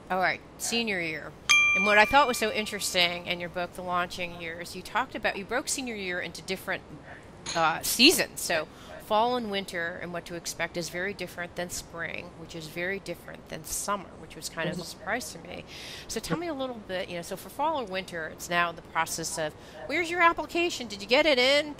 All right, senior year. And what I thought was so interesting in your book, The Launching Years, you broke senior year into different seasons. So fall and winter and what to expect is very different than spring, which is very different than summer, which was kind of a surprise to me. So tell me a little bit, so for fall or winter, it's now the process of, where's your application? Did you get it in?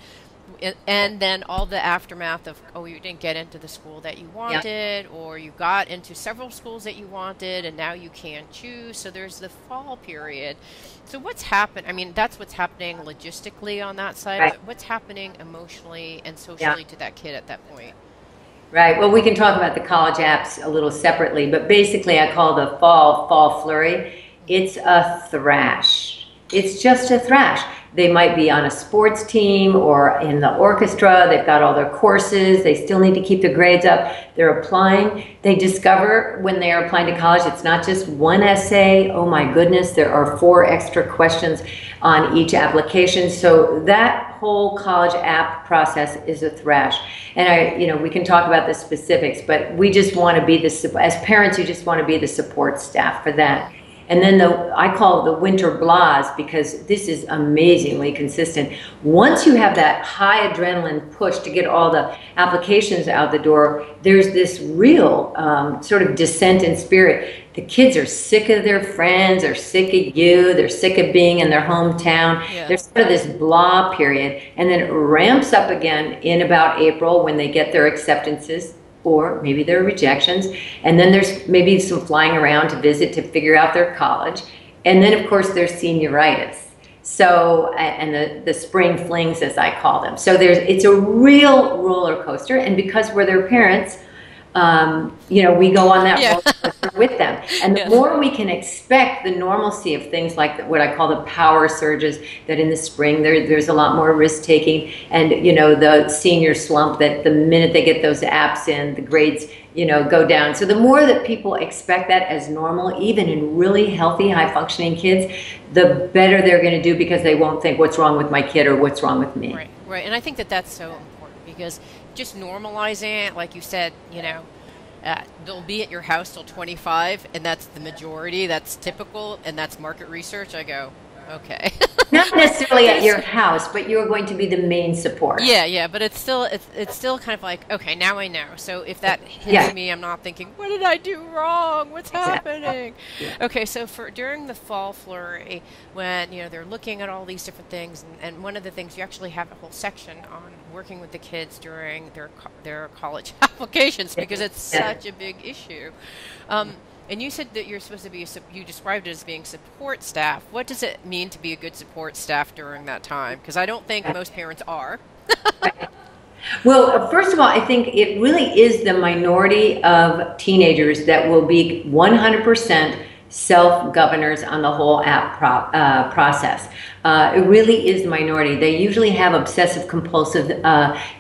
And then all the aftermath of, oh, you didn't get into the school that you Yeah. wanted, or you got into several schools that you wanted, and now you can't choose. So there's the fall period. So what's happened? I mean, that's what's happening logistically on that side, Right. but what's happening emotionally and Yeah. socially to that kid at that point? Right. Well, we can talk about the college apps a little separately, but basically I call the fall flurry. Hmm. It's a thrash. It's just a thrash. They might be on a sports team or in the orchestra. They've got all their courses. They still need to keep their grades up. They're applying. They discover when they are applying to college, it's not just one essay. Oh my goodness, there are 4 extra questions on each application. So that whole college app process is a thrash. And we can talk about the specifics, but we just want to be as parents, you just want to be the support staff for that. And then I call it the winter blahs, because this is amazingly consistent. Once you have that high adrenaline push to get all the applications out the door, there's this real sort of descent in spirit. The kids are sick of their friends, they're sick of you, they're sick of being in their hometown. Yeah. There's sort of this blah period, and then it ramps up again in about April when they get their acceptances, or maybe their rejections. And then there's maybe some flying around to visit to figure out their college. And then, of course, there's senioritis. So, and the spring flings, as I call them. So it's a real roller coaster. And because we're their parents, we go on that Yeah. roller coaster with them. And the Yes. more we can expect the normalcy of things like what I call the power surges, that in the spring there's a lot more risk taking, and the senior slump, that the minute they get those apps in, the grades go down. So the more that people expect that as normal, even in really healthy, high functioning kids, the better they're going to do, because they won't think, what's wrong with my kid or what's wrong with me. Right, right. And I think that that's so important because just normalizing it, like you said, they'll be at your house till 25, and that's the majority, that's typical, and that's market research. I go, okay. Not necessarily at your house, but you're going to be the main support. Yeah, yeah, but it's still kind of like, okay, now I know. So if that hits Yeah. me, I'm not thinking, what did I do wrong? What's Exactly. happening? Yeah. Okay, so for during the fall flurry, when they're looking at all these different things, and one of the things you actually have a whole section on working with the kids during their college applications because it's Yeah. such a big issue. And you said that you're supposed to be, you described it as being support staff. What does it mean to be a good support staff during that time? Because I don't think most parents are. Well, first of all, I think it really is the minority of teenagers that will be 100% self-governors on the whole app process. It really is the minority. They usually have obsessive compulsive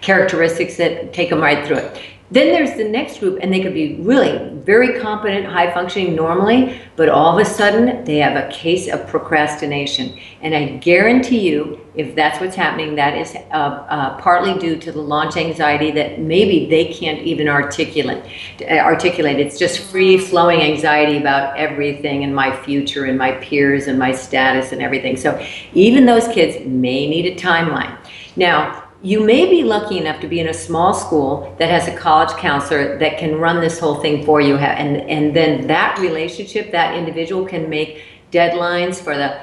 characteristics that take them right through it. Then there's the next group, and they could be really very competent, high functioning normally, but all of a sudden they have a case of procrastination. And I guarantee you, if that's what's happening, that is partly due to the launch anxiety that maybe they can't even articulate. It's just free flowing anxiety about everything and my future and my peers and my status and everything. So even those kids may need a timeline. Now, you may be lucky enough to be in a small school that has a college counselor that can run this whole thing for you. And then that relationship, that individual can make deadlines for the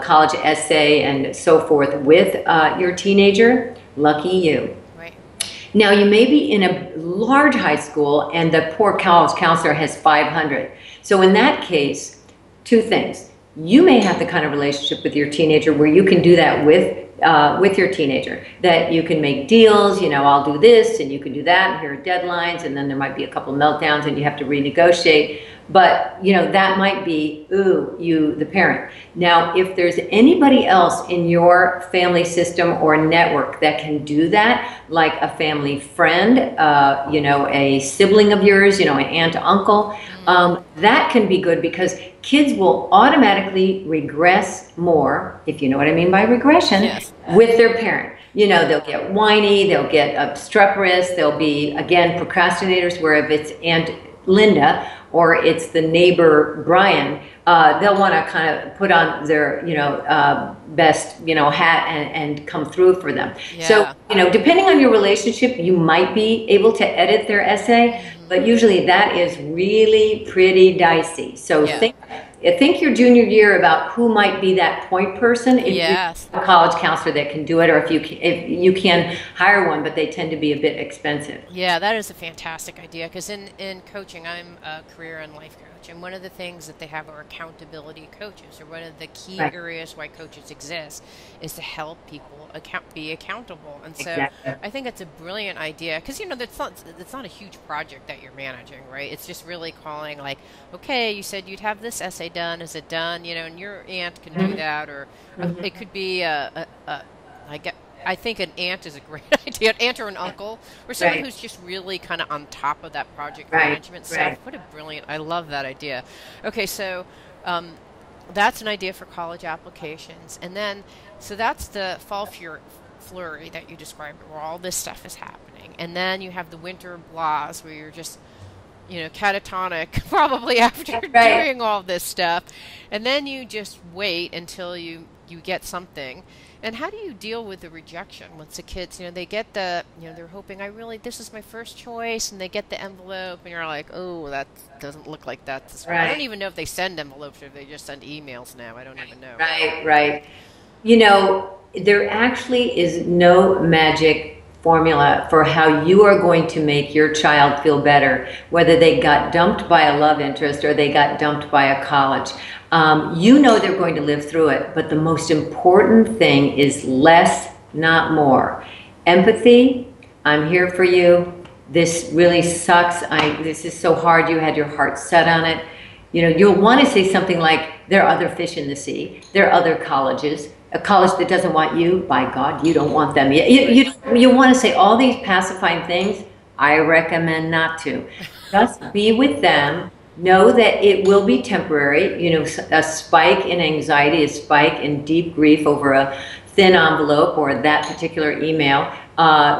college essay and so forth with your teenager. Lucky you. Right. Now, you may be in a large high school and the poor college counselor has 500. So in that case, 2 things. You may have the kind of relationship with your teenager where you can do that with your teenager, that you can make deals, I'll do this and you can do that, and here are deadlines, and then there might be a couple meltdowns and you have to renegotiate. But, that might be, you, the parent. Now, if there's anybody else in your family system or network that can do that, like a family friend, a sibling of yours, an aunt, uncle, that can be good, because kids will automatically regress more, if you know what I mean by regression, Yes. with their parent. They'll get whiny, they'll get obstreperous, they'll be, again, procrastinators, where if it's Aunt Linda or it's the neighbor Brian, they'll want to kind of put on their, best, hat and come through for them. So, Yeah. depending on your relationship, you might be able to edit their essay, but usually that is really pretty dicey. So Yeah. think your junior year about who might be that point person. If you Yes. have a college counselor that can do it, or if you can hire one, but they tend to be a bit expensive. Yeah, that is a fantastic idea because in coaching, I'm a career and life coach, and one of the things that they have are accountability coaches, or one of the key Right. areas why coaches exist is to help people be accountable. And so Exactly. I think it's a brilliant idea because that's not a huge project that you're managing, right? It's just really calling like, okay, you said you'd have this essay done. Is it done? And your aunt can do that, or it could be I get. I think an aunt is a great idea, an aunt or an uncle, or someone Right. who's just really kind of on top of that project Right. management stuff. Right. What a brilliant, I love that idea. Okay, so that's an idea for college applications. And then, so that's the fall flurry that you described, where all this stuff is happening. And then you have the winter blahs, where you're just, catatonic, probably after Right. doing all this stuff. And then you just wait until you get something. And how do you deal with the rejection once the kids, they get they're hoping, this is my first choice, and they get the envelope, and you're like, oh, that doesn't look like that's right. I don't even know if they send envelopes or if they just send emails now. I don't even know. Right, right. There actually is no magic formula for how you are going to make your child feel better, whether they got dumped by a love interest or they got dumped by a college. They're going to live through it, but the most important thing is less, not more. Empathy, I'm here for you. This really sucks. This is so hard. You had your heart set on it. You'll want to say something like, there are other fish in the sea. There are other colleges. A college that doesn't want you, by God, you don't want them. You want to say all these pacifying things. I recommend not to. Just be with them. Know that it will be temporary. A spike in anxiety, a spike in deep grief over a thin envelope or that particular email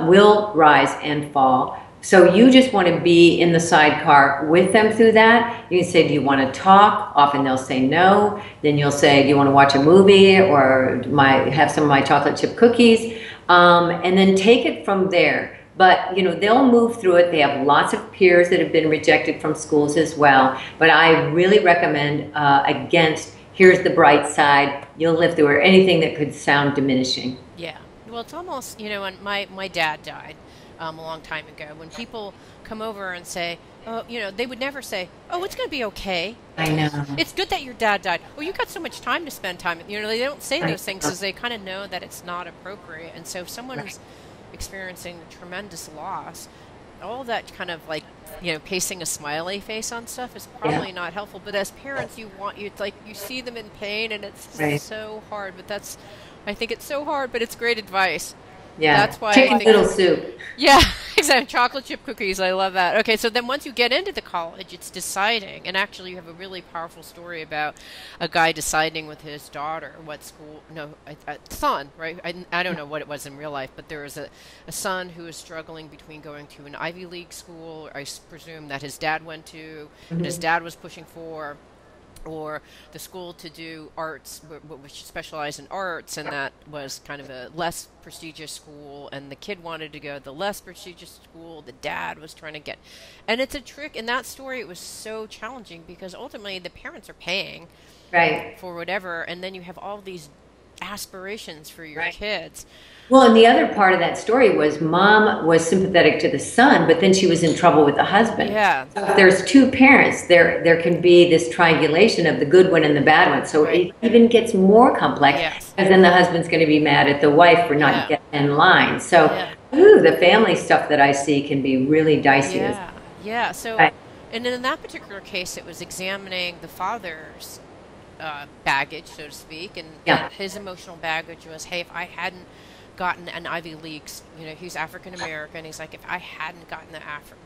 will rise and fall. So you just want to be in the sidecar with them through that. You can say, do you want to talk? Often they'll say no. Then you'll say, do you want to watch a movie or have some of my chocolate chip cookies? And then take it from there. But, they'll move through it. They have lots of peers that have been rejected from schools as well. But I really recommend against, here's the bright side, you'll live through it, or anything that could sound diminishing. Yeah. Well, it's almost, when my dad died a long time ago, when people come over and say, oh, they would never say, oh, it's going to be okay. I know. It's good that your dad died. Oh, you got so much time to spend time. They don't say those things because they kind of know that it's not appropriate. And so if someone's experiencing tremendous loss, all that kind of pasting a smiley face on stuff is probably not helpful. But as parents, it's like you see them in pain, and it's so hard. But I think it's so hard, but it's great advice. Yeah, that's why chicken noodle soup. Yeah, exactly. Chocolate chip cookies. I love that. Okay, so then once you get into the college, it's deciding. And actually, you have a really powerful story about a guy deciding with his daughter what school. No, son. Right. I don't know what it was in real life, but there was a son who was struggling between going to an Ivy League school, I presume that his dad went to, and his dad was pushing for, or the school to do arts, which specialized in arts, and that was kind of a less prestigious school, and the kid wanted to go to the less prestigious school. The dad was trying to get, and it's a trick. In that story, it was so challenging because ultimately the parents are paying for whatever, and then you have all these aspirations for your kids. Well, and the other part of that story was mom was sympathetic to the son, but then she was in trouble with the husband. Yeah. So if there's two parents, there can be this triangulation of the good one and the bad one. So it even gets more complex because then the husband's going to be mad at the wife for not getting in line. So, the family stuff that I see can be really dicey. Yeah. So, and in that particular case, it was examining the father's baggage, so to speak, and his emotional baggage was, hey, if I hadn't gotten an Ivy League, he's African American. He's like, if I hadn't gotten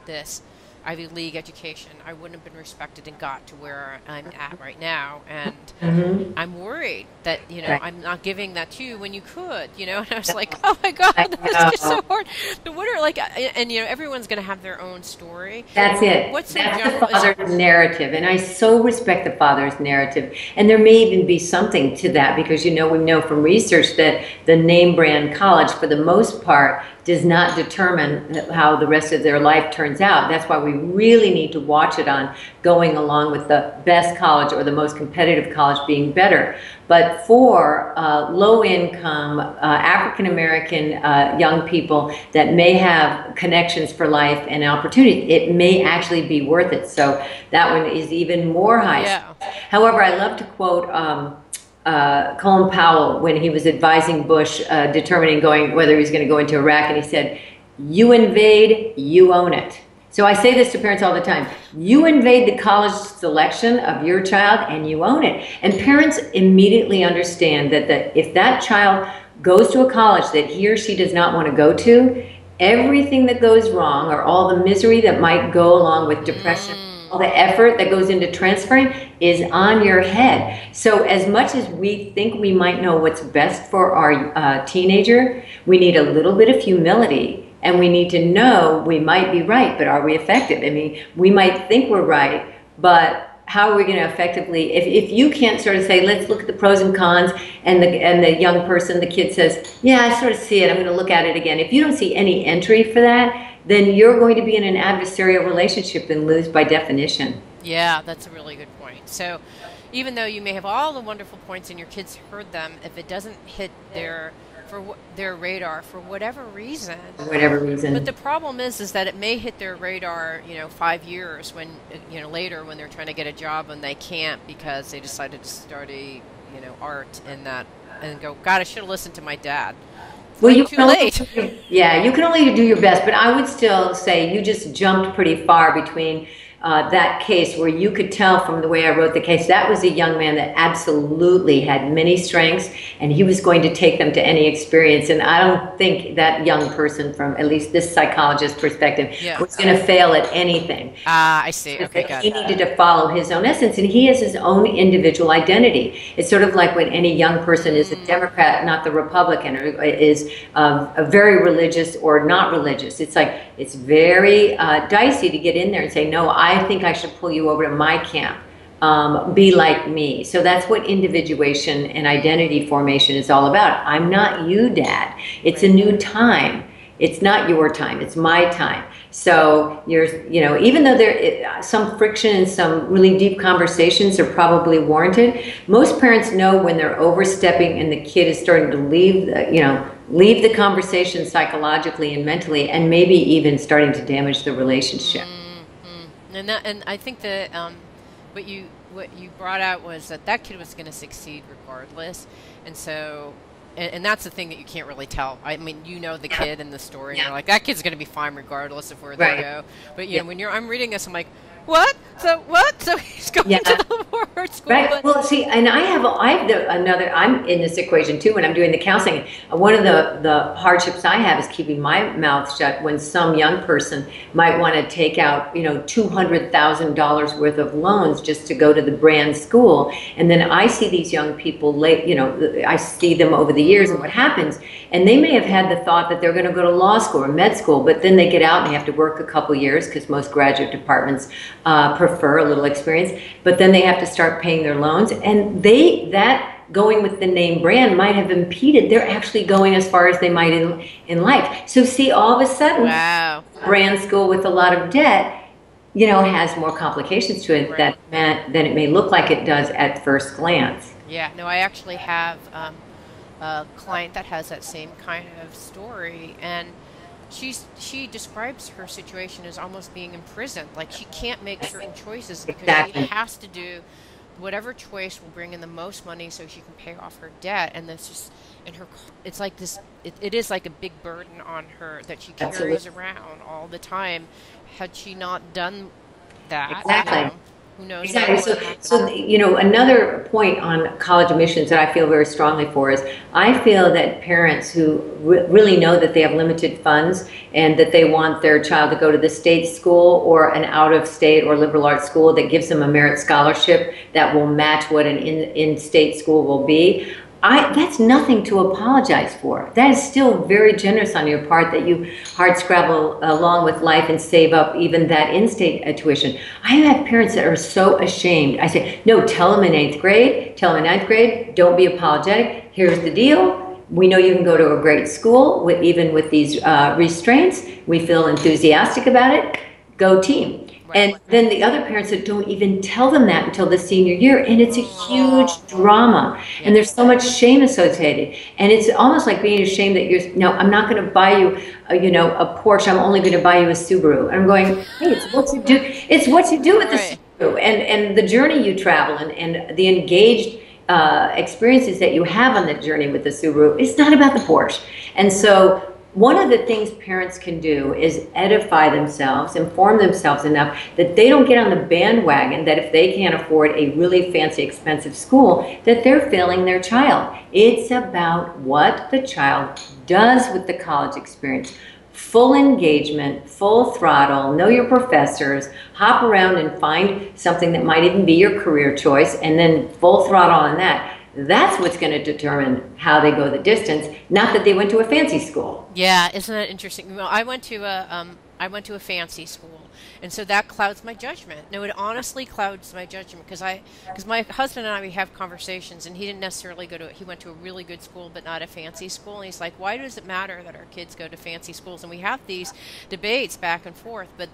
this, Ivy League education, I wouldn't have been respected and got to where I'm at right now. And Hmm. I'm worried that, Right. I'm not giving that to you when you could, and I was like, oh my God, I this is just know. so hard. But what are like, and everyone's going to have their own story. That's it. What's in That's the general is, father's narrative. And I so respect the father's narrative. And there may even be something to that because, we know from research that the name brand college, for the most part, does not determine how the rest of their life turns out. That's why we really need to watch it on going along with the best college or the most competitive college being better. But for low income African American young people that may have connections for life and opportunity, it may actually be worth it. So that one is even more high. yeah. However, I love to quote Colin Powell when he was advising Bush, determining whether he was going to go into Iraq, and he said, "You invade, you own it." So I say this to parents all the time. You invade the college selection of your child and you own it. And parents immediately understand that if that child goes to a college that he or she does not want to go to, everything that goes wrong or all the misery that might go along with depression, all the effort that goes into transferring is on your head. So as much as we think we might know what's best for our teenager, we need a little bit of humility. And we need to know we might be right, but are we effective? I mean, we might think we're right, but how are we going to effectively, if you can't sort of say, let's look at the pros and cons, and the young person, the kid says, yeah, I sort of see it, I'm going to look at it again. If you don't see any entry for that, then you're going to be in an adversarial relationship and lose by definition. Yeah, that's a really good point. So even though you may have all the wonderful points and your kids heard them, if it doesn't hit their radar for whatever reason. For whatever But reason. the problem is that it may hit their radar, 5 years when, later when they're trying to get a job and they can't because they decided to study, art and go, God, I should have listened to my dad. It's Well, like you too can only, late. yeah, you can only do your best, but I would still say you just jumped pretty far between that case where you could tell from the way I wrote the case, that was a young man that absolutely had many strengths and he was going to take them to any experience. And I don't think that young person, from at least this psychologist's perspective, Yeah. was going to fail at anything. Ah, I see. Okay, got He it. needed to follow his own essence, and he has his own individual identity. It's sort of like when any young person is a Democrat, not the Republican, or is a very religious or not religious. It's like it's very dicey to get in there and say, no, I think I should pull you over to my camp. Be like me. So that's what individuation and identity formation is all about. I'm not you, Dad. It's a new time. It's not your time. It's my time. So even though there some friction and some really deep conversations are probably warranted, most parents know when they're overstepping and the kid is starting to leave the conversation psychologically and mentally, and maybe even starting to damage the relationship. And I think that what you brought out was that kid was going to succeed regardless, and so. And that's the thing that you can't really tell. I mean, the kid in the story, and you're like, that kid's going to be fine regardless of where they go. But when I'm reading this, I'm like, what? So what? So he's going to the board school. Right. But Well, see, and I'm in this equation too when I'm doing the counseling. One of the hardships I have is keeping my mouth shut when some young person might want to take out, $200,000 worth of loans just to go to the brand school. And then I see these young people I see them over the years and what happens. And they may have had the thought that they're going to go to law school or med school, but then they get out and they have to work a couple years because most graduate departments prefer a little experience, but then they have to start paying their loans, and that going with the name brand might have impeded they're actually going as far as they might in life. So see, all of a sudden, wow. brand school with a lot of debt, has more complications to it Right. than it may look like it does at first glance. Yeah. No, I actually have a client that has that same kind of story, and she describes her situation as almost being imprisoned. Like she can't make certain choices because Exactly. she has to do whatever choice will bring in the most money so she can pay off her debt. And that's just it's like this. It is like a big burden on her that she carries Absolutely. around all the time. Had she not done that, Exactly. Who knows Exactly. what So, will happen. another point on college admissions that I feel very strongly for is I feel that parents who really know that they have limited funds and that they want their child to go to the state school or an out-of-state or liberal arts school that gives them a merit scholarship that will match what an in-state school will be. That's nothing to apologize for. That is still very generous on your part that you hard scrabble along with life and save up even that in-state tuition. I have parents that are so ashamed. I say, no, tell them in 8th grade, tell them in 9th grade, don't be apologetic. Here's the deal. We know you can go to a great school, even with these restraints. We feel enthusiastic about it. Go team. Right. And then the other parents that don't even tell them that until the senior year, and it's a huge drama. Yeah. And there's so much shame associated. And it's almost like being ashamed that no, I'm not going to buy you, a Porsche. I'm only going to buy you a Subaru. And I'm going, hey, it's what you do. It's what you do with the Subaru, and the journey you travel, and the engaged experiences that you have on the journey with the Subaru. It's not about the Porsche. And so one of the things parents can do is edify themselves, inform themselves enough that they don't get on the bandwagon that if they can't afford a really fancy, expensive school, that they're failing their child. It's about what the child does with the college experience. Full engagement, full throttle, know your professors, hop around and find something that might even be your career choice, and then full throttle on that. That's what's going to determine how they go the distance, not that they went to a fancy school. Yeah, isn't that interesting? Well, I went to a fancy school, and so that clouds my judgment. No, it honestly clouds my judgment because my husband and I, we have conversations, and he didn't necessarily he went to a really good school, but not a fancy school. And he's like, why does it matter that our kids go to fancy schools? And we have these debates back and forth, but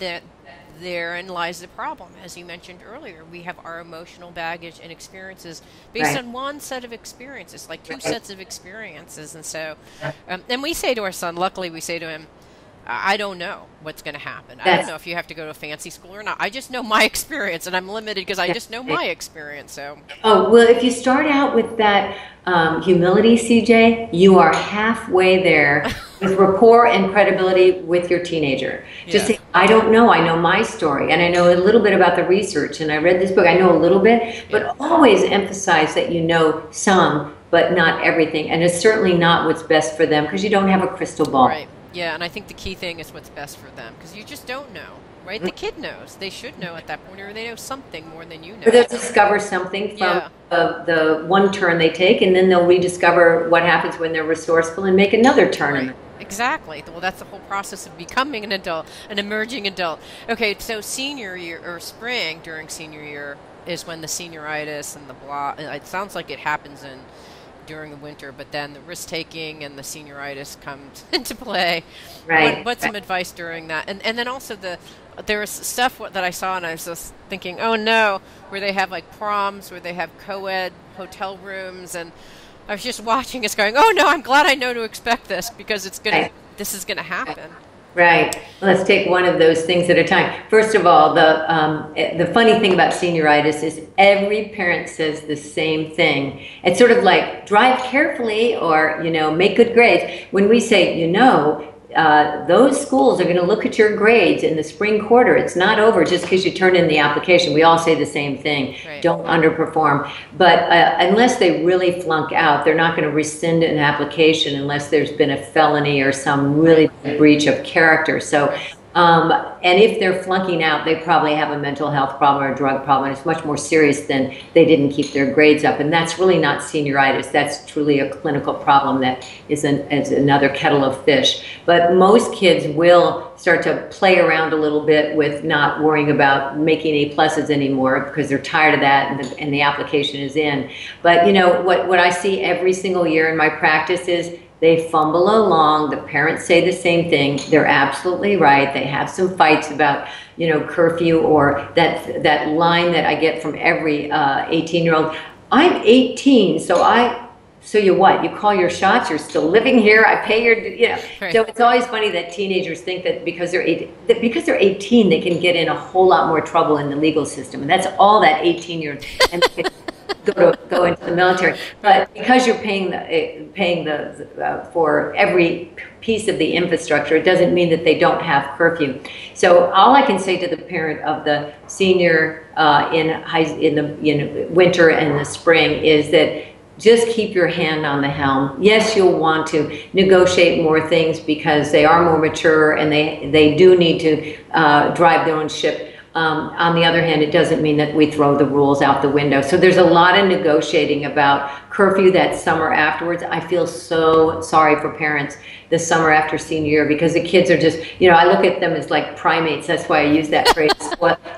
therein lies the problem. As you mentioned earlier, we have our emotional baggage and experiences based on one set of experiences, like two sets of experiences. And so, and we say to our son, luckily we say to him, I don't know what's going to happen. I don't know if you have to go to a fancy school or not. I just know my experience, and I'm limited because I just know my experience. So, well, if you start out with that humility, CJ, you are halfway there with rapport and credibility with your teenager. Just say, I don't know. I know my story, and I know a little bit about the research, and I read this book. I know a little bit, but always emphasize that you know some, but not everything, and it's certainly not what's best for them because you don't have a crystal ball. Right. Yeah, and I think the key thing is what's best for them, because you just don't know, right? The kid knows. They should know at that point, or they know something more than you know. Or they'll discover something from the one turn they take, and then they'll rediscover what happens when they're resourceful and make another turn. Right. Exactly. Well, that's the whole process of becoming an adult, an emerging adult. Okay, so senior year, or spring during senior year, is when the senioritis and the blah, it sounds like it happens during the winter, but then the risk-taking and the senioritis comes into play. Right. What's some advice during that? And then also there was stuff that I saw, and I was just thinking, oh no, where they have like proms, where they have co-ed hotel rooms, and I was just watching us going, oh no, I'm glad I know to expect this, because this is gonna happen. Right. Well, let's take one of those things at a time. First of all, the funny thing about senioritis is every parent says the same thing. It's sort of like drive carefully or, make good grades. When we say, those schools are going to look at your grades in the spring quarter. It's not over just because you turn in the application. We all say the same thing. Right. Don't underperform. But unless they really flunk out, they're not going to rescind an application unless there's been a felony or some really big breach of character. So, and if they're flunking out, they probably have a mental health problem or a drug problem. It's much more serious than they didn't keep their grades up. And that's really not senioritis. That's truly a clinical problem that is another kettle of fish. But most kids will start to play around a little bit with not worrying about making A+ anymore because they're tired of that and the application is in. But what I see every single year in my practice is they fumble along. The parents say the same thing. They're absolutely right. They have some fights about, curfew or that line that I get from every 18-year-old. I'm 18, so you what? You call your shots? You're still living here? I pay your, Right. So it's always funny that teenagers think that because they're 18, they can get in a whole lot more trouble in the legal system, and that's all that 18-year-old. go into the military. But because you're paying for every piece of the infrastructure, it doesn't mean that they don't have curfew. So all I can say to the parent of the senior in the winter and the spring is that just keep your hand on the helm. Yes, you'll want to negotiate more things because they are more mature and they do need to drive their own ship. On the other hand, it doesn't mean that we throw the rules out the window. So there's a lot of negotiating about curfew that summer afterwards. I feel so sorry for parents the summer after senior year because the kids are just, I look at them as like primates. That's why I use that phrase,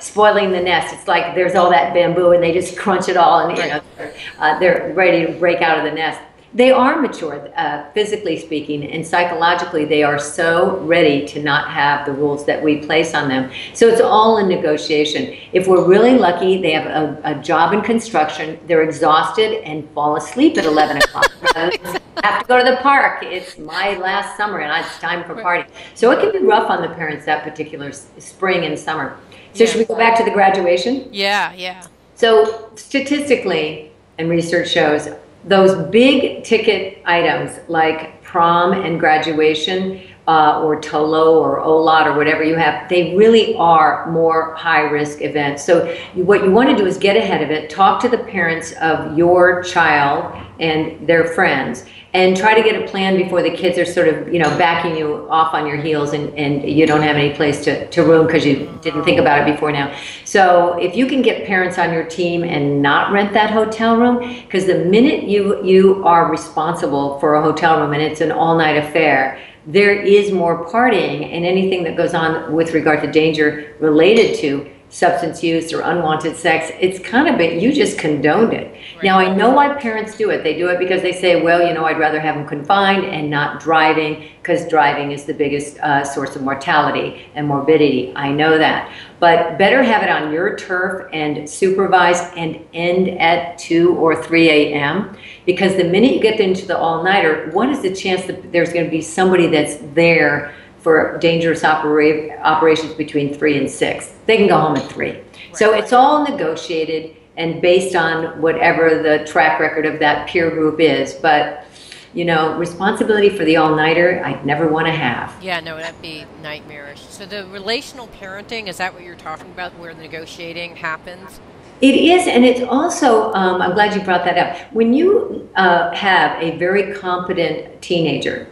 spoiling the nest. It's like there's all that bamboo and they just crunch it all and, they're ready to break out of the nest. They are mature, physically speaking, and psychologically, they are so ready to not have the rules that we place on them. So it's all in negotiation. If we're really lucky, they have a job in construction, they're exhausted and fall asleep at 11 o'clock. I have to go to the park. It's my last summer and it's time for party. So it can be rough on the parents that particular spring and summer. So should we go back to the graduation? Yeah. So statistically, and research shows, those big ticket items like prom and graduation or TOLO or OLOT or whatever you have, they really are more high-risk events. So what you want to do is get ahead of it, talk to the parents of your child and their friends, and try to get a plan before the kids are sort of, backing you off on your heels and you don't have any place to room because you didn't think about it before now. So if you can get parents on your team and not rent that hotel room, because the minute you are responsible for a hotel room and it's an all-night affair, there is more partying and anything that goes on with regard to danger related to substance use or unwanted sex, it's kind of you just condoned it. Right. Now, I know why parents do it. They do it because they say, well, I'd rather have them confined and not driving because driving is the biggest source of mortality and morbidity. I know that. But better have it on your turf and supervised and end at 2 or 3 a.m. because the minute you get into the all-nighter, what is the chance that there's going to be somebody that's there for dangerous operations between 3 and 6. They can go home at 3. Right. So it's all negotiated and based on whatever the track record of that peer group is. But, responsibility for the all-nighter, I'd never want to have. Yeah, no, that'd be nightmarish. So the relational parenting, is that what you're talking about, where the negotiating happens? It is, and it's also, I'm glad you brought that up. When you have a very competent teenager,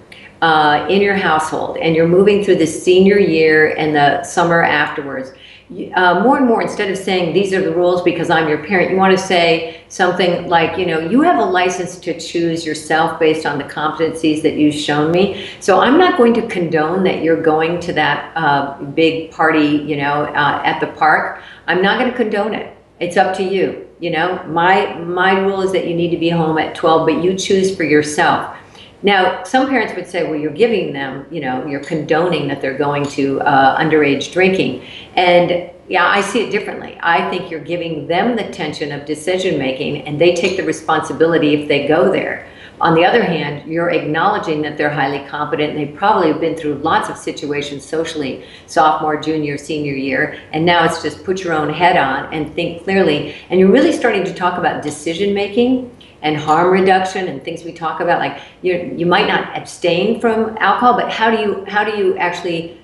in your household and you're moving through the senior year and the summer afterwards, more and more, instead of saying these are the rules because I'm your parent, you want to say something like, you have a license to choose yourself based on the competencies that you've shown me. So I'm not going to condone that you're going to that big party, at the park. I'm not going to condone it. It's up to you. My rule is that you need to be home at 12, but you choose for yourself. Now, some parents would say, well, you're giving them, you're condoning that they're going to underage drinking. And yeah, I see it differently. I think you're giving them the tension of decision making and they take the responsibility if they go there. On the other hand, you're acknowledging that they're highly competent and they probably have been through lots of situations socially, sophomore, junior, senior year, and now it's just put your own head on and think clearly. And you're really starting to talk about decision making and harm reduction and things we talk about, like you might not abstain from alcohol, but how do you actually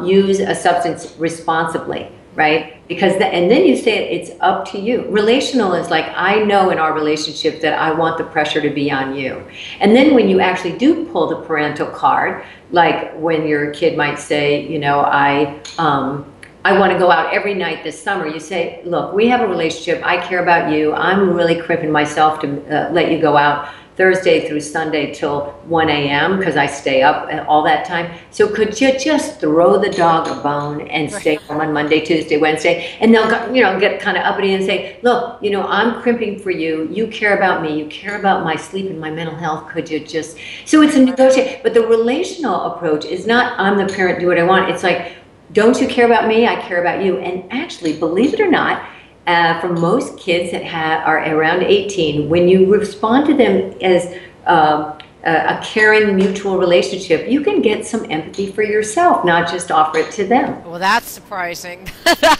use a substance responsibly, right? Because and then you say it's up to you. Relational is like, I know in our relationship that I want the pressure to be on you. And then when you actually do pull the parental card, like when your kid might say, I want to go out every night this summer. You say, look, we have a relationship. I care about you. I'm really crimping myself to let you go out Thursday through Sunday till 1 a.m. because I stay up all that time. So could you just throw the dog a bone and stay home on Monday, Tuesday, Wednesday? And they'll get kind of uppity and say, look, I'm crimping for you. You care about me. You care about my sleep and my mental health. Could you just... So it's a negotiation. But the relational approach is not, I'm the parent, do what I want. It's like, don't you care about me? I care about you. And actually, believe it or not, for most kids that are around 18, when you respond to them as a caring mutual relationship, you can get some empathy for yourself, not just offer it to them. Well, that's surprising.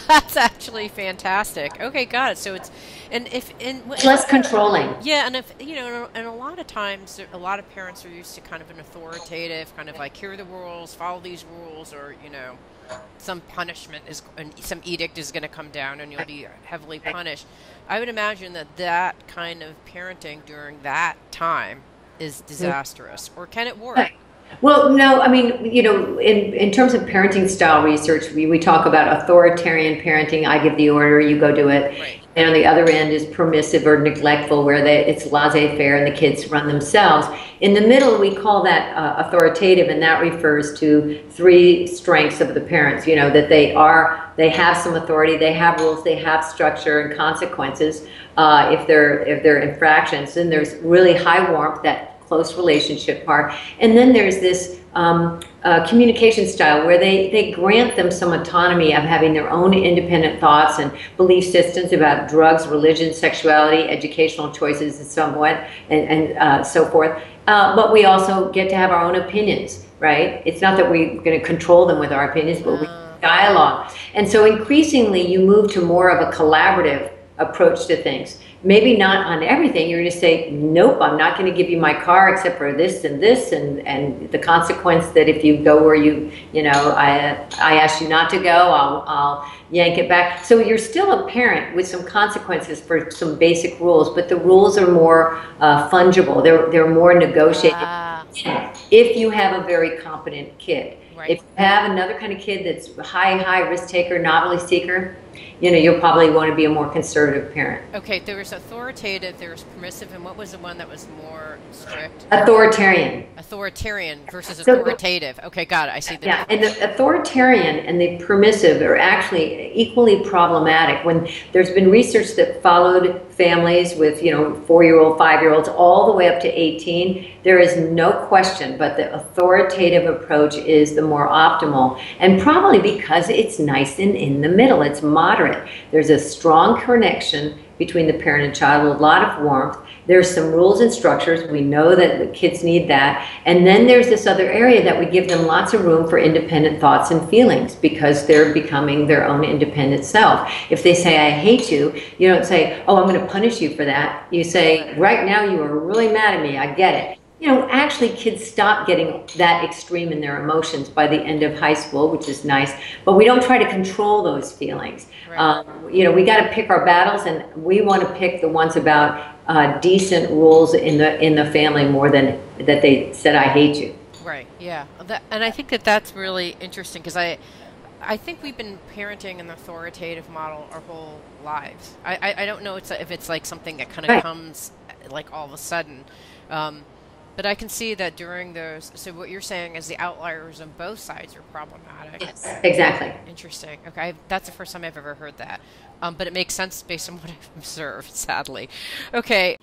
That's actually fantastic. Okay, got it. So it's, and if in It's less controlling. yeah, and if you know, and a lot of times, a lot of parents are used to kind of an authoritative, kind of like here are the rules, follow these rules, or you know, some punishment is, and some edict is going to come down, and you'll be heavily punished. I would imagine that that kind of parenting during that time is disastrous, or can it work? Right. Well, no, I mean, in terms of parenting style research, we talk about authoritarian parenting. I give the order, you go do it. Right. And on the other end is permissive or neglectful, where it's laissez-faire and the kids run themselves. In the middle, we call that authoritative, and that refers to three strengths of the parents. That they have some authority, they have rules, they have structure and consequences if they're infractions. And there's really high warmth, that close relationship part. And then there's this communication style where they grant them some autonomy of having their own independent thoughts and belief systems about drugs, religion, sexuality, educational choices, and somewhat, and so forth. But we also get to have our own opinions, right? It's not that we're going to control them with our opinions, but we dialogue. And so increasingly you move to more of a collaborative approach to things. Maybe not on everything. You're going to say, nope, I'm not going to give you my car except for this and this, and the consequence that if you go where I asked you not to go, I'll yank it back. So you're still a parent with some consequences for some basic rules, but the rules are more fungible. They're more negotiated. If you have a very competent kid. Right. If you have another kind of kid that's high risk taker, novelty seeker, you'll probably want to be a more conservative parent. Okay, there was authoritative, there was permissive, and what was the one that was more strict? Authoritarian. Authoritarian versus authoritative. Okay, got it. I see the difference. And the authoritarian and the permissive are actually equally problematic. When there's been research that followed families with 4-year-old, 5-year-olds, all the way up to 18, there is no question but the authoritative approach is the more optimal, and probably because it's nice and in the middle. It's moderate. There's a strong connection between the parent and child, a lot of warmth. There's some rules and structures. We know that the kids need that. And then there's this other area that we give them lots of room for independent thoughts and feelings, because they're becoming their own independent self. If they say, I hate you, you don't say, oh, I'm going to punish you for that. You say, right now you are really mad at me. I get it. Actually kids stop getting that extreme in their emotions by the end of high school, which is nice, but we don't try to control those feelings. Right. We got to pick our battles, and we want to pick the ones about decent rules in the family more than that they said, I hate you. Right, yeah. And I think that's really interesting, because I think we've been parenting an authoritative model our whole lives. I don't know if it's like something that kind of comes like all of a sudden. But I can see that during those, so what you're saying is the outliers on both sides are problematic. Yes, exactly. Interesting. Okay, that's the first time I've ever heard that. But it makes sense based on what I've observed, sadly. Okay.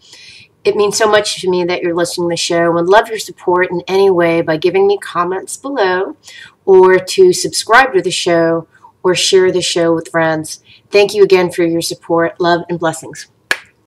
It means so much to me that you're listening to the show. I would love your support in any way by giving me comments below, or to subscribe to the show, or share the show with friends. Thank you again for your support. Love and blessings.